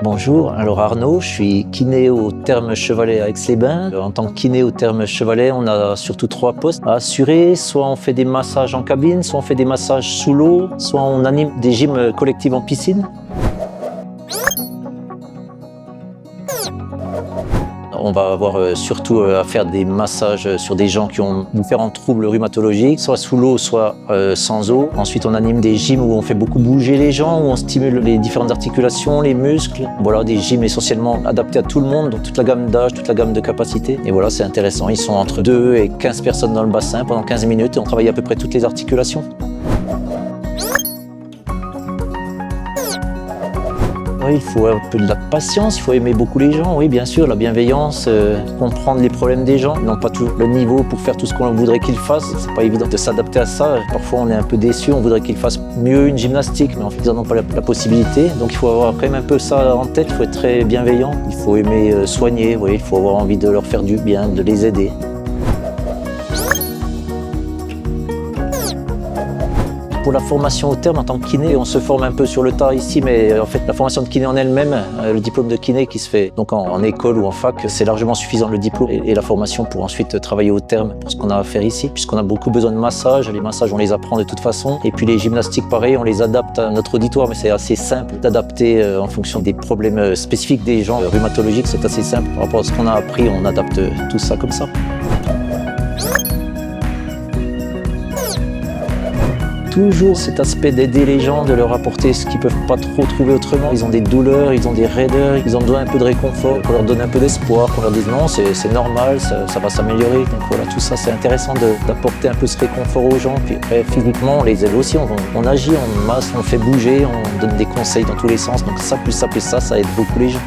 Bonjour, alors Arnaud, je suis kiné au Thermes Chevalet à Aix-les-Bains. En tant que kiné au Thermes Chevalet, on a surtout 3 postes à assurer. Soit on fait des massages en cabine, soit on fait des massages sous l'eau, soit on anime des gyms collectifs en piscine. On va avoir surtout à faire des massages sur des gens qui ont différents troubles rhumatologiques, soit sous l'eau, soit sans eau. Ensuite, on anime des gyms où on fait beaucoup bouger les gens, où on stimule les différentes articulations, les muscles. Voilà, des gyms essentiellement adaptés à tout le monde, donc toute la gamme d'âge, toute la gamme de capacités. Et voilà, c'est intéressant. Ils sont entre 2 et 15 personnes dans le bassin pendant 15 minutes et on travaille à peu près toutes les articulations. Oui, il faut un peu de la patience, il faut aimer beaucoup les gens, oui bien sûr, la bienveillance, comprendre les problèmes des gens. Ils n'ont pas tout le niveau pour faire tout ce qu'on voudrait qu'ils fassent, c'est pas évident de s'adapter à ça. Parfois on est un peu déçu, on voudrait qu'ils fassent mieux une gymnastique, mais en fait ils n'en ont pas la possibilité. Donc il faut avoir quand même un peu ça en tête, il faut être très bienveillant, il faut aimer soigner, oui, il faut avoir envie de leur faire du bien, de les aider. Pour la formation au Thermes en tant que kiné, on se forme un peu sur le tas ici, mais en fait la formation de kiné en elle-même, le diplôme de kiné qui se fait donc en école ou en fac, c'est largement suffisant le diplôme et la formation pour ensuite travailler au Thermes pour ce qu'on a à faire ici, puisqu'on a beaucoup besoin de massages. Les massages on les apprend de toute façon, et puis les gymnastiques pareil, on les adapte à notre auditoire, mais c'est assez simple d'adapter en fonction des problèmes spécifiques des gens rhumatologiques, c'est assez simple par rapport à ce qu'on a appris, on adapte tout ça comme ça. Toujours cet aspect d'aider les gens, de leur apporter ce qu'ils ne peuvent pas trop trouver autrement. Ils ont des douleurs, ils ont des raideurs, ils ont besoin un peu de réconfort, qu'on leur donne un peu d'espoir, qu'on leur dise non, c'est normal, ça va s'améliorer. Donc voilà, tout ça c'est intéressant d'apporter un peu ce réconfort aux gens. Puis après, physiquement, on les aide aussi, on agit, on masse, on fait bouger, on donne des conseils dans tous les sens. Donc ça plus ça aide beaucoup les gens.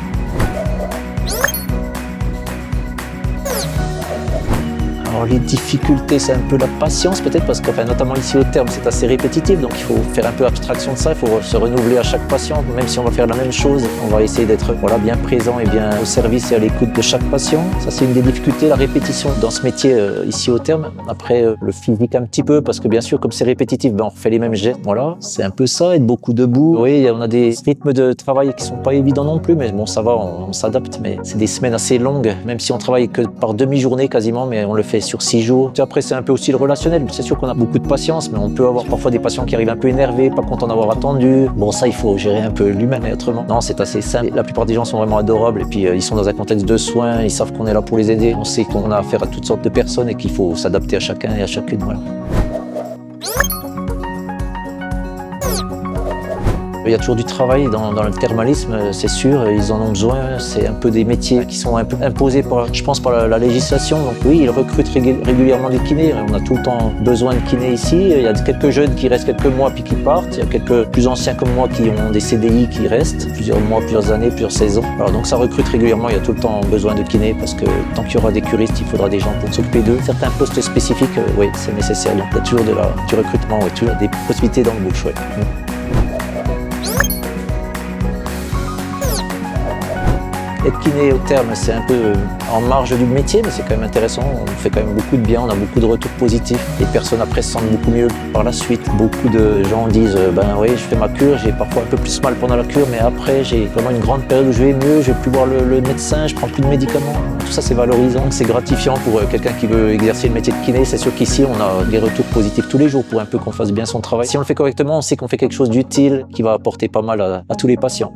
Alors les difficultés, c'est un peu la patience peut-être, parce que notamment ici au Thermes, c'est assez répétitif, donc il faut faire un peu abstraction de ça, il faut se renouveler à chaque patient, même si on va faire la même chose, on va essayer d'être bien présent et bien au service et à l'écoute de chaque patient. Ça c'est une des difficultés, la répétition dans ce métier ici au Thermes. Après le physique un petit peu, parce que bien sûr comme c'est répétitif, on refait les mêmes gestes, voilà, c'est un peu ça, être beaucoup debout. Oui, on a des rythmes de travail qui sont pas évidents non plus, mais bon ça va, on s'adapte, mais c'est des semaines assez longues, même si on travaille que par demi-journée quasiment, mais on le fait sur 6 jours. Après, c'est un peu aussi le relationnel. C'est sûr qu'on a beaucoup de patience, mais on peut avoir parfois des patients qui arrivent un peu énervés, pas contents d'avoir attendu. Bon, ça, il faut gérer un peu l'humain et autrement. Non, c'est assez simple. La plupart des gens sont vraiment adorables et puis ils sont dans un contexte de soins, ils savent qu'on est là pour les aider. On sait qu'on a affaire à toutes sortes de personnes et qu'il faut s'adapter à chacun et à chacune. Voilà. Il y a toujours du travail dans le thermalisme, c'est sûr, ils en ont besoin. C'est un peu des métiers qui sont un peu imposés, je pense, par la législation. Donc oui, ils recrutent régulièrement des kinés. On a tout le temps besoin de kinés ici. Il y a quelques jeunes qui restent quelques mois puis qui partent. Il y a quelques plus anciens comme moi qui ont des CDI qui restent plusieurs mois, plusieurs années, plusieurs saisons. Alors donc ça recrute régulièrement. Il y a tout le temps besoin de kinés parce que tant qu'il y aura des curistes, il faudra des gens pour s'occuper d'eux. Certains postes spécifiques, oui, c'est nécessaire. Donc il y a toujours du recrutement, oui, toujours des possibilités d'embauche. Oui. Être kiné au Thermes, c'est un peu en marge du métier, mais c'est quand même intéressant. On fait quand même beaucoup de bien, on a beaucoup de retours positifs. Les personnes après se sentent beaucoup mieux par la suite. Beaucoup de gens disent oui, je fais ma cure, j'ai parfois un peu plus mal pendant la cure, mais après j'ai vraiment une grande période où je vais mieux, je vais plus voir le médecin, je prends plus de médicaments. Tout ça c'est valorisant, c'est gratifiant pour quelqu'un qui veut exercer le métier de kiné. C'est sûr qu'ici on a des retours positifs tous les jours pour un peu qu'on fasse bien son travail. Si on le fait correctement, on sait qu'on fait quelque chose d'utile qui va apporter pas mal à tous les patients.